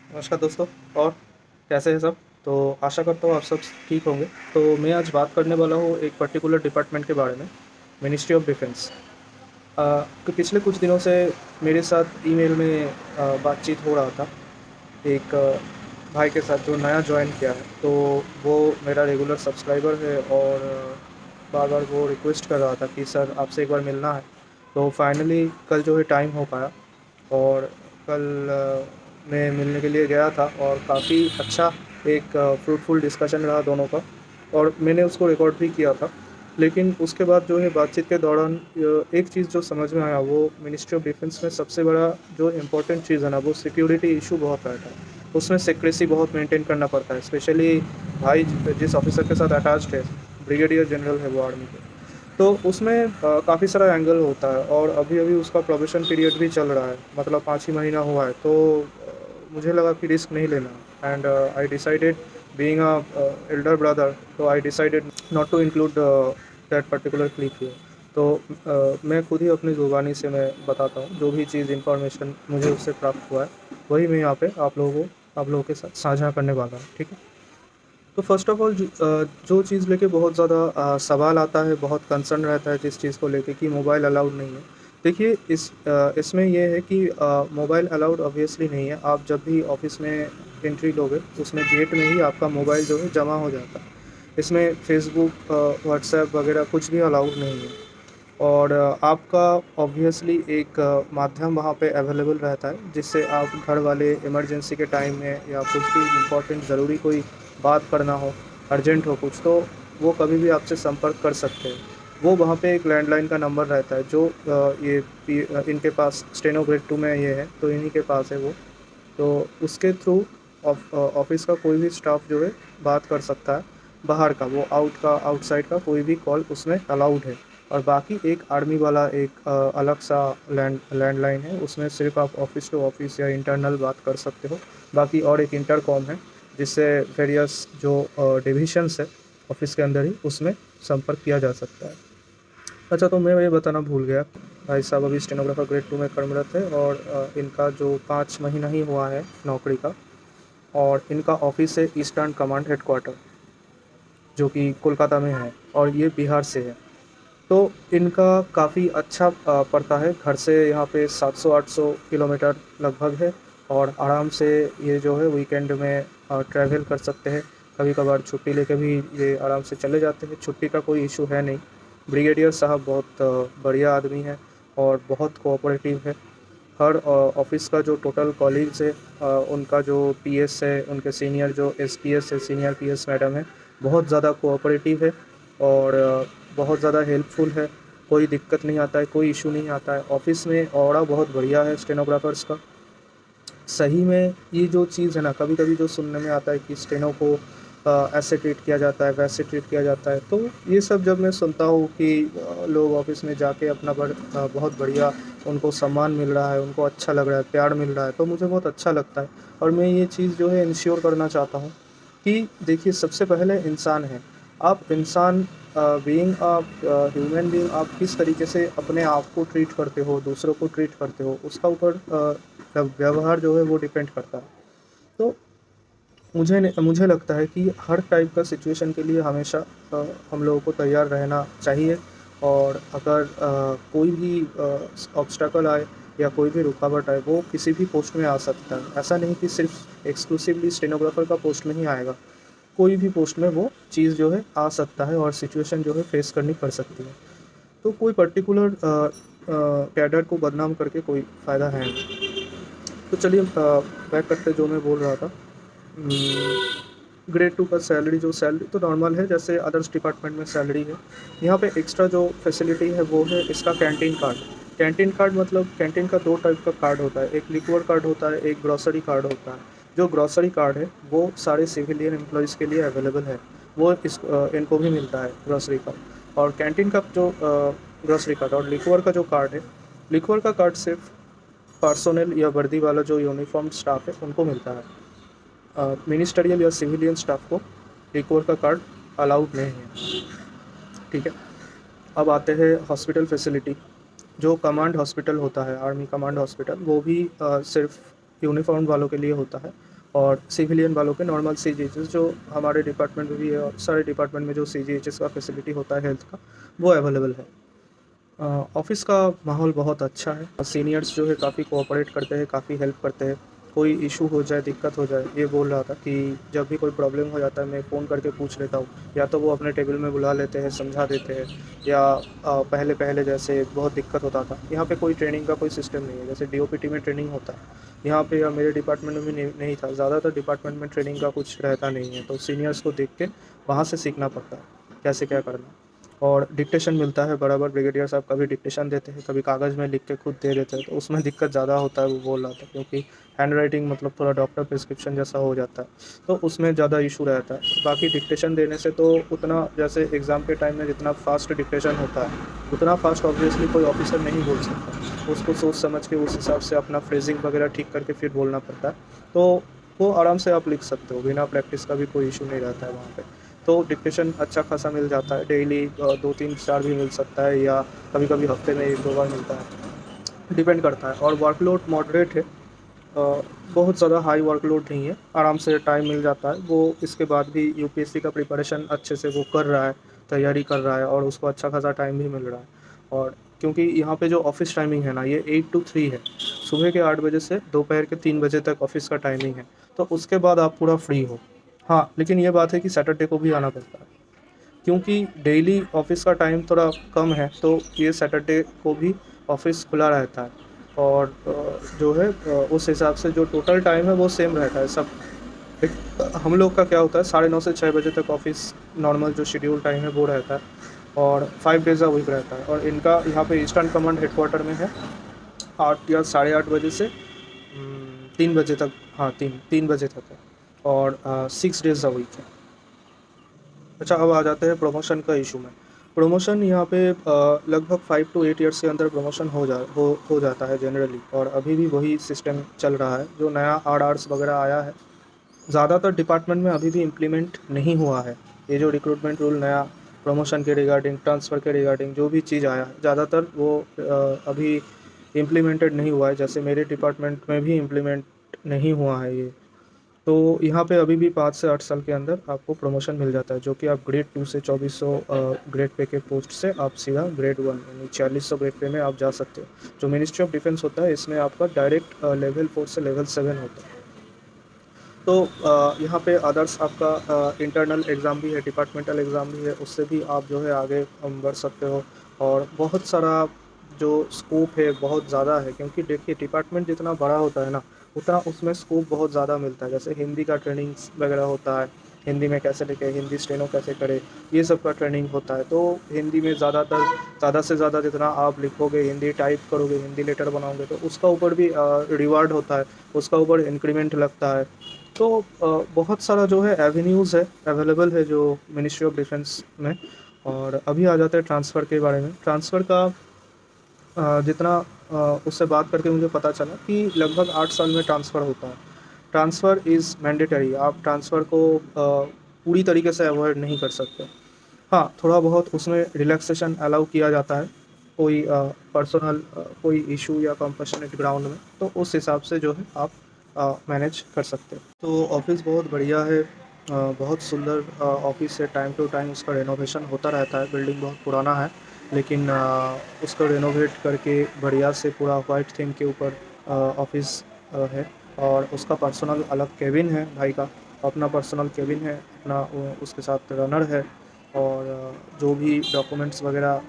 नमस्कार दोस्तों। और कैसे हैं सब। तो आशा करता हूँ आप सब ठीक होंगे। तो मैं आज बात करने वाला हूँ एक पर्टिकुलर डिपार्टमेंट के बारे में, मिनिस्ट्री ऑफ डिफेंस। कि पिछले कुछ दिनों से मेरे साथ ईमेल में बातचीत हो रहा था एक भाई के साथ जो नया ज्वाइन किया है। तो वो मेरा रेगुलर सब्सक्राइबर है और बार बार वो रिक्वेस्ट कर रहा था कि सर आपसे एक बार मिलना है। तो फाइनली कल जो है टाइम हो पाया और कल मैं मिलने के लिए गया था और काफ़ी अच्छा एक फ्रूटफुल डिस्कशन रहा दोनों का। और मैंने उसको रिकॉर्ड भी किया था। लेकिन उसके बाद जो है बातचीत के दौरान एक चीज़ जो समझ में आया वो मिनिस्ट्री ऑफ डिफेंस में सबसे बड़ा जो इम्पोर्टेंट चीज़ है ना वो सिक्योरिटी इशू बहुत रहता है। उसमें सिक्रेसी बहुत मेंटेन करना पड़ता है, स्पेशली भाई जिस ऑफिसर के साथ अटैच्ड है, ब्रिगेडियर जनरल है वो आर्मी के। तो उसमें काफ़ी सारा एंगल होता है और अभी अभी उसका प्रोबेशन पीरियड भी चल रहा है, मतलब 5 ही महीना हुआ है। तो मुझे लगा कि रिस्क नहीं लेना and I decided being a elder brother, तो I decided not to include that particular clip here. तो मैं खुद ही अपनी ज़ुबानी से मैं बताता हूँ जो भी चीज़ इन्फॉर्मेशन मुझे उससे प्राप्त हुआ है, वही मैं यहाँ पे आप लोगों के साथ साझा करने वाला हूँ, ठीक है। तो फर्स्ट ऑफ ऑल जो चीज़ लेके बहुत ज़्यादा सवाल आता है, बहुत कंसर्न रहता है जिस चीज़ को लेके कि मोबाइल अलाउड नहीं है। देखिए इसमें ये है कि मोबाइल अलाउड ऑब्वियसली नहीं है। आप जब भी ऑफ़िस में एंट्री लोगे उसमें गेट में ही आपका मोबाइल जो है जमा हो जाता है। इसमें फ़ेसबुक व्हाट्सएप वगैरह कुछ भी अलाउड नहीं है। और आपका ऑब्वियसली एक माध्यम वहाँ पे अवेलेबल रहता है जिससे आप घर वाले इमरजेंसी के टाइम में या कुछ भी इम्पोर्टेंट ज़रूरी कोई बात करना हो, अर्जेंट हो कुछ, तो वो कभी भी आपसे संपर्क कर सकते हैं। वो वहाँ पे एक लैंडलाइन का नंबर रहता है जो इनके पास स्टेनो ग्रेड 2 में ये है, तो इन्हीं के पास है वो। तो उसके थ्रू ऑफिस का कोई भी स्टाफ जो है बात कर सकता है। बाहर का वो आउटसाइड का कोई भी कॉल उसमें अलाउड है। और बाकी एक आर्मी वाला एक अलग सा लैंडलाइन है, उसमें सिर्फ आप ऑफिस टू ऑफिस या इंटरनल बात कर सकते हो। बाकी और एक इंटरकॉम है जिससे वेरियस जो डिविजन्स है ऑफिस के अंदर ही उसमें संपर्क किया जा सकता है। अच्छा, तो मैं ये बताना भूल गया, भाई साहब अभी स्टेनोग्राफर ग्रेड 2 में कर्मरत है और इनका जो 5 महीना ही हुआ है नौकरी का। और इनका ऑफिस है ईस्टर्न कमांड हेडक्वार्टर, जो कि कोलकाता में है और ये बिहार से है। तो इनका काफ़ी अच्छा पड़ता है घर से यहाँ पे 700-800 किलोमीटर लगभग है। और आराम से ये जो है वीकेंड में ट्रैवल कर सकते हैं। कभी कभार छुट्टी लेके भी ये आराम से चले जाते हैं, छुट्टी का कोई इशू है नहीं। ब्रिगेडियर साहब बहुत बढ़िया आदमी है और बहुत कोऑपरेटिव है। हर ऑफिस का जो टोटल कॉलीग्स है, उनका जो पीएस है, उनके सीनियर जो एसपीएस है, सीनियर पीएस मैडम है, बहुत ज़्यादा कोऑपरेटिव है और बहुत ज़्यादा हेल्पफुल है। कोई दिक्कत नहीं आता है, कोई इशू नहीं आता है ऑफिस में। ऑरा बहुत बढ़िया है स्टेनोग्राफर्स का। सही में ये जो चीज़ है ना, कभी कभी जो सुनने में आता है कि स्टेनो को ऐसे ट्रीट किया जाता है, वैसे ट्रीट किया जाता है, तो ये सब जब मैं सुनता हूँ कि लोग ऑफिस में जाके अपना बहुत बढ़िया उनको सम्मान मिल रहा है, उनको अच्छा लग रहा है, प्यार मिल रहा है, तो मुझे बहुत अच्छा लगता है। और मैं ये चीज़ जो है इंश्योर करना चाहता हूँ कि देखिए सबसे पहले इंसान है। आप इंसान बीइंग अ ह्यूमन बीइंग, आप किस तरीके से अपने आप को ट्रीट करते हो, दूसरों को ट्रीट करते हो, उसका ऊपर व्यवहार जो है वो डिपेंड करता है। तो मुझे लगता है कि हर टाइप का सिचुएशन के लिए हमेशा हम लोगों को तैयार रहना चाहिए। और अगर कोई भी ऑब्स्टैकल आए या कोई भी रुकावट आए, वो किसी भी पोस्ट में आ सकता है। ऐसा नहीं कि सिर्फ एक्सक्लूसिवली स्टेनोग्राफर का पोस्ट में ही आएगा, कोई भी पोस्ट में वो चीज़ जो है आ सकता है और सिचुएशन जो है फेस करनी पड़ सकती है। तो कोई पर्टिकुलर कैडर को बदनाम करके कोई फ़ायदा है नहीं। तो चलिए बैक करते जो मैं बोल रहा था। ग्रेड 2 का सैलरी तो नॉर्मल है जैसे अदर्स डिपार्टमेंट में सैलरी है। यहाँ पे एक्स्ट्रा जो फैसिलिटी है वो है इसका कैंटीन कार्ड। कैंटीन कार्ड मतलब कैंटीन का दो टाइप का कार्ड होता है, एक लिक्विड कार्ड होता है, एक ग्रॉसरी कार्ड होता है। जो ग्रॉसरी कार्ड है वो सारे सिविलियन एम्प्लॉयज़ के लिए अवेलेबल है, वो इनको भी मिलता है ग्रॉसरी कार्ड। और कैंटीन का जो ग्रॉसरी कार्ड और लिक्विड का जो कार्ड है, लिक्विड का कार्ड सिर्फ पर्सोनल या वर्दी वाला जो यूनिफॉर्म स्टाफ है उनको मिलता है। मिनिस्टरियल या सिविलियन स्टाफ को लिक्विड का कार्ड अलाउड नहीं है, ठीक है। अब आते हैं हॉस्पिटल फैसिलिटी। जो कमांड हॉस्पिटल होता है, आर्मी कमांड हॉस्पिटल, वो भी सिर्फ यूनिफॉर्म वालों के लिए होता है। और सिविलियन वालों के नॉर्मल सीजीएचएस जो हमारे डिपार्टमेंट में भी है और सारे डिपार्टमेंट में जो सीजीएचएस का फैसिलिटी होता है हेल्थ का, वो अवेलेबल है। ऑफ़िस का माहौल बहुत अच्छा है। सीनियर्स जो है काफ़ी कोऑपरेट करते हैं, काफ़ी हेल्प करते हैं। कोई इशू हो जाए, दिक्कत हो जाए, ये बोल रहा था कि जब भी कोई प्रॉब्लम हो जाता है मैं फ़ोन करके पूछ लेता हूँ, या तो वो अपने टेबल में बुला लेते हैं, समझा देते हैं, या पहले जैसे बहुत दिक्कत होता था, यहाँ पे कोई ट्रेनिंग का कोई सिस्टम नहीं है। जैसे डीओपीटी में ट्रेनिंग होता है, यहाँ पे या मेरे डिपार्टमेंट में भी नहीं था। ज़्यादातर डिपार्टमेंट में ट्रेनिंग का कुछ रहता नहीं है, तो सीनियर्स को देख के वहाँ से सीखना पड़ता है, कैसे क्या करना है। और डिक्टेशन मिलता है बराबर, ब्रिगेडियर साहब कभी डिक्टेशन देते हैं, कभी कागज़ में लिख के खुद दे देते हैं, तो उसमें दिक्कत ज़्यादा होता है, वो बोल रहा था, क्योंकि हैंड राइटिंग मतलब थोड़ा डॉक्टर प्रिस्क्रिप्शन जैसा हो जाता है, तो उसमें ज़्यादा इशू रहता है। बाकी डिक्टेशन देने से तो उतना, जैसे एग्ज़ाम के टाइम में जितना फास्ट डिक्टेशन होता है, उतना फास्ट ऑब्वियसली कोई ऑफिसर नहीं बोल सकता। उसको सोच समझ के उस हिसाब से अपना फ्रेजिंग वगैरह ठीक करके फिर बोलना पड़ता है, तो वो आराम से आप लिख सकते हो, बिना प्रैक्टिस का भी कोई इशू नहीं रहता है वहाँ पे। तो डिक्टेशन अच्छा खासा मिल जाता है, डेली 2-3-4 भी मिल सकता है, या कभी-कभी हफ्ते में 1-2 बार मिलता है, डिपेंड करता है। और वर्कलोड मॉडरेट है, बहुत ज़्यादा हाई वर्कलोड नहीं है, आराम से टाइम मिल जाता है। वो इसके बाद भी यूपीएससी का प्रिपरेशन अच्छे से वो कर रहा है, तैयारी कर रहा है, और उसको अच्छा खासा टाइम भी मिल रहा है। और क्योंकि यहाँ पे जो ऑफ़िस टाइमिंग है ना, ये 8 to 3 है, सुबह के 8 बजे से दोपहर के 3 बजे तक ऑफ़िस का टाइमिंग है, तो उसके बाद आप पूरा फ्री हो। हाँ, लेकिन ये बात है कि सैटरडे को भी आना पड़ता है, क्योंकि डेली ऑफ़िस का टाइम थोड़ा कम है, तो ये सैटरडे को भी ऑफ़िस खुला रहता है। और जो है उस हिसाब से जो टोटल टाइम है वो सेम रहता है सब। हम लोग का क्या होता है, 9:30 से 6 बजे तक ऑफ़िस नॉर्मल जो शेड्यूल टाइम है वो रहता है, और 5 डेज़ अ वीक रहता है। और इनका यहाँ पे ईस्टर्न कमांड हेडक्वार्टर में है, 8 या साढ़े 8 बजे से 3 बजे तक, हाँ 3 बजे तक है, और 6 डेज़ अ वीक है। अच्छा, अब आ जाते हैं प्रमोशन का इशू में। प्रमोशन यहाँ पे लगभग 5 to 8 ईयर्स के अंदर प्रमोशन हो जाता है जनरली, और अभी भी वही सिस्टम चल रहा है। जो नया आरआर्स वगैरह आया है, ज़्यादातर डिपार्टमेंट में अभी भी इम्प्लीमेंट नहीं हुआ है। ये जो रिक्रूटमेंट रूल नया प्रमोशन के रिगार्डिंग, ट्रांसफ़र के रिगार्डिंग जो भी चीज़ आया है, ज़्यादातर वो अभी इम्प्लीमेंटेड नहीं हुआ है। जैसे मेरे डिपार्टमेंट में भी इम्प्लीमेंट नहीं हुआ है ये। तो यहाँ पे अभी भी 5 से 8 साल के अंदर आपको प्रमोशन मिल जाता है, जो कि आप ग्रेड 2 से 2400 ग्रेड पे के पोस्ट से आप सीधा ग्रेड 1 यानी 4600 ग्रेड पे में आप जा सकते हो। जो मिनिस्ट्री ऑफ डिफेंस होता है, इसमें आपका डायरेक्ट लेवल 4 से लेवल 7 होता है। तो यहाँ पे अदर्स आपका इंटरनल एग्ज़ाम भी है, डिपार्टमेंटल एग्ज़ाम भी है, उससे भी आप जो है आगे बढ़ सकते हो। और बहुत सारा जो स्कोप है बहुत ज़्यादा है, क्योंकि देखिए डिपार्टमेंट जितना बड़ा होता है ना, उतना उसमें स्कोप बहुत ज़्यादा मिलता है। जैसे हिंदी का ट्रेनिंग्स वगैरह होता है, हिंदी में कैसे लिखें, हिंदी स्टेनो कैसे करें, ये सब का ट्रेनिंग होता है। तो हिंदी में ज़्यादा से ज़्यादा जितना आप लिखोगे, हिंदी टाइप करोगे, हिंदी लेटर बनाओगे, तो उसका ऊपर भी रिवार्ड होता है, उसका ऊपर इंक्रीमेंट लगता है। तो बहुत सारा जो है एवेन्यूज़ है, अवेलेबल है जो मिनिस्ट्री ऑफ डिफेंस में। और अभी आ जाते हैं ट्रांसफ़र के बारे में। ट्रांसफ़र का जितना उससे बात करके मुझे पता चला कि लगभग 8 साल में ट्रांसफ़र होता है। ट्रांसफ़र इज़ मैंडेटरी, आप ट्रांसफ़र को पूरी तरीके से अवॉइड नहीं कर सकते। हाँ, थोड़ा बहुत उसमें रिलैक्सेशन अलाउ किया जाता है, कोई पर्सनल कोई इशू या कंपैशनेट ग्राउंड में, तो उस हिसाब से जो है आप मैनेज कर सकते हो। तो ऑफ़िस बहुत बढ़िया है, बहुत सुंदर ऑफ़िस है, टाइम टू टाइम उसका रेनोवेशन होता रहता है। बिल्डिंग बहुत पुराना है, लेकिन उसको रेनोवेट करके बढ़िया से पूरा वाइट थीम के ऊपर ऑफ़िस है। और उसका पर्सनल अलग केबिन है, भाई का अपना पर्सनल केबिन है, अपना उसके साथ रनर है। और जो भी डॉक्यूमेंट्स वगैरह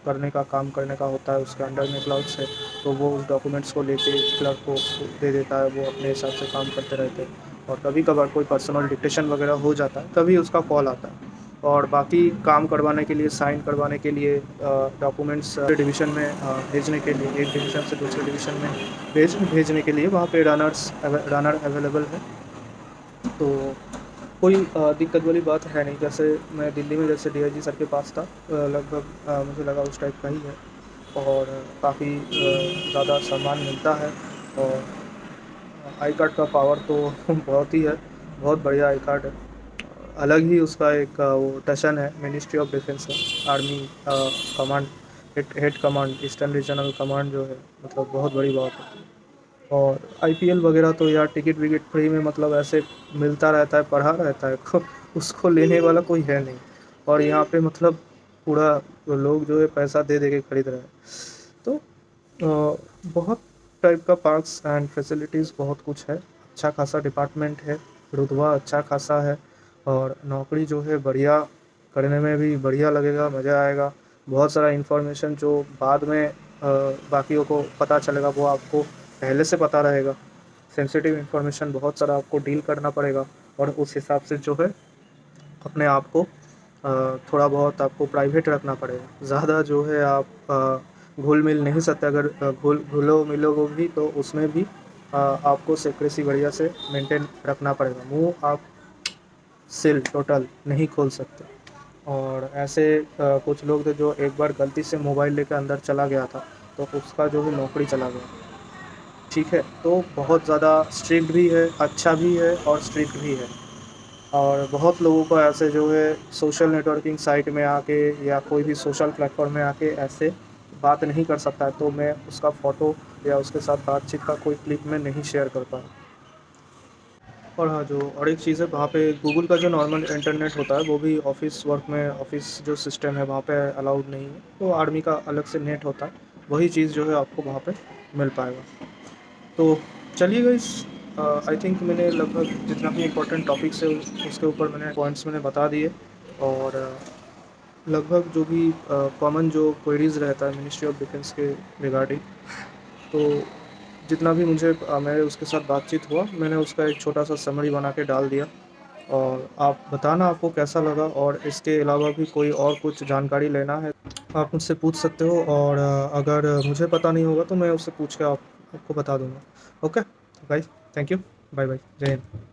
करने का काम करने का होता है, उसके अंडर में क्लर्क्स है, तो वो उस डॉक्यूमेंट्स को लेके क्लर्क को दे देता है, वो अपने हिसाब से काम करते रहते हैं। और कभी कभार कोई पर्सनल डिक्टेशन वगैरह हो जाता है, तभी उसका कॉल आता है। और बाकी काम करवाने के लिए, साइन करवाने के लिए, डॉक्यूमेंट्स डिवीज़न में भेजने के लिए, एक डिवीज़न से दूसरे डिवीज़न में भेजने के लिए वहाँ पे रनर अवेलेबल है। तो कोई दिक्कत वाली बात है नहीं। जैसे मैं दिल्ली में जैसे डीआईजी सर के पास था, लगभग मुझे लगा उस टाइप का ही है। और काफ़ी ज़्यादा सम्मान मिलता है। और आई कार्ड का पावर तो बहुत ही है, बहुत बढ़िया आई कार्ड है। अलग ही उसका एक वो टशन है मिनिस्ट्री ऑफ डिफेंस का, army command, head command, eastern regional command जो है, मतलब बहुत बड़ी बात है। और आईपीएल वगैरह तो यार टिकट विकेट फ्री में मतलब ऐसे मिलता रहता है, पढ़ा रहता है उसको लेने वाला कोई है नहीं। और यहाँ पे मतलब पूरा लोग जो है पैसा दे दे के खरीद रहे हैं। तो बहुत टाइप का पार्क्स एंड फैसिलिटीज़ बहुत कुछ है, अच्छा खासा डिपार्टमेंट है, रुतबा अच्छा खासा है, और नौकरी जो है बढ़िया, करने में भी बढ़िया लगेगा, मज़ा आएगा। बहुत सारा इन्फॉर्मेशन जो बाद में बाकियों को पता चलेगा वो आपको पहले से पता रहेगा। सेंसिटिव इन्फॉर्मेशन बहुत सारा आपको डील करना पड़ेगा, और उस हिसाब से जो है अपने आप को थोड़ा बहुत आपको प्राइवेट रखना पड़ेगा। ज़्यादा जो है आप घुल मिल नहीं सकते। अगर घुलो मिलोगे भी तो उसमें भी आपको सेक्रेसी बढ़िया से मेंटेन रखना पड़ेगा। मुंह आप सिल टोटल नहीं खोल सकते। और ऐसे कुछ लोग थे जो एक बार गलती से मोबाइल लेकर अंदर चला गया था, तो उसका जो है नौकरी चला गया। ठीक है, तो बहुत ज़्यादा स्ट्रिक्ट भी है, अच्छा भी है और स्ट्रिक्ट भी है। और बहुत लोगों को ऐसे जो है सोशल नेटवर्किंग साइट में आके या कोई भी सोशल प्लेटफॉर्म में आके ऐसे बात नहीं कर सकता है, तो मैं उसका फ़ोटो या उसके साथ बातचीत का कोई क्लिप में नहीं शेयर करता। और हाँ, जो और एक चीज़ है, वहाँ पे गूगल का जो नॉर्मल इंटरनेट होता है वो भी ऑफिस वर्क में, ऑफिस जो सिस्टम है वहाँ पे अलाउड नहीं है, तो आर्मी का अलग से नेट होता है, वही चीज़ जो है आपको वहाँ पे मिल पाएगा। तो चलिए गाइस, आई थिंक मैंने लगभग जितना भी इम्पोर्टेंट टॉपिक्स है उसके ऊपर मैंने पॉइंट्स मैंने बता दिए। और लगभग जो भी कॉमन जो क्वेरीज़ रहता है मिनिस्ट्री ऑफ डिफेंस के रिगार्डिंग, तो जितना भी मुझे मेरे उसके साथ बातचीत हुआ, मैंने उसका एक छोटा सा समरी बना के डाल दिया। और आप बताना आपको कैसा लगा, और इसके अलावा भी कोई और कुछ जानकारी लेना है आप मुझसे पूछ सकते हो। और अगर मुझे पता नहीं होगा तो मैं उससे पूछ के आपको बता दूंगा। Okay guys, thank you, bye bye, जय हिंद।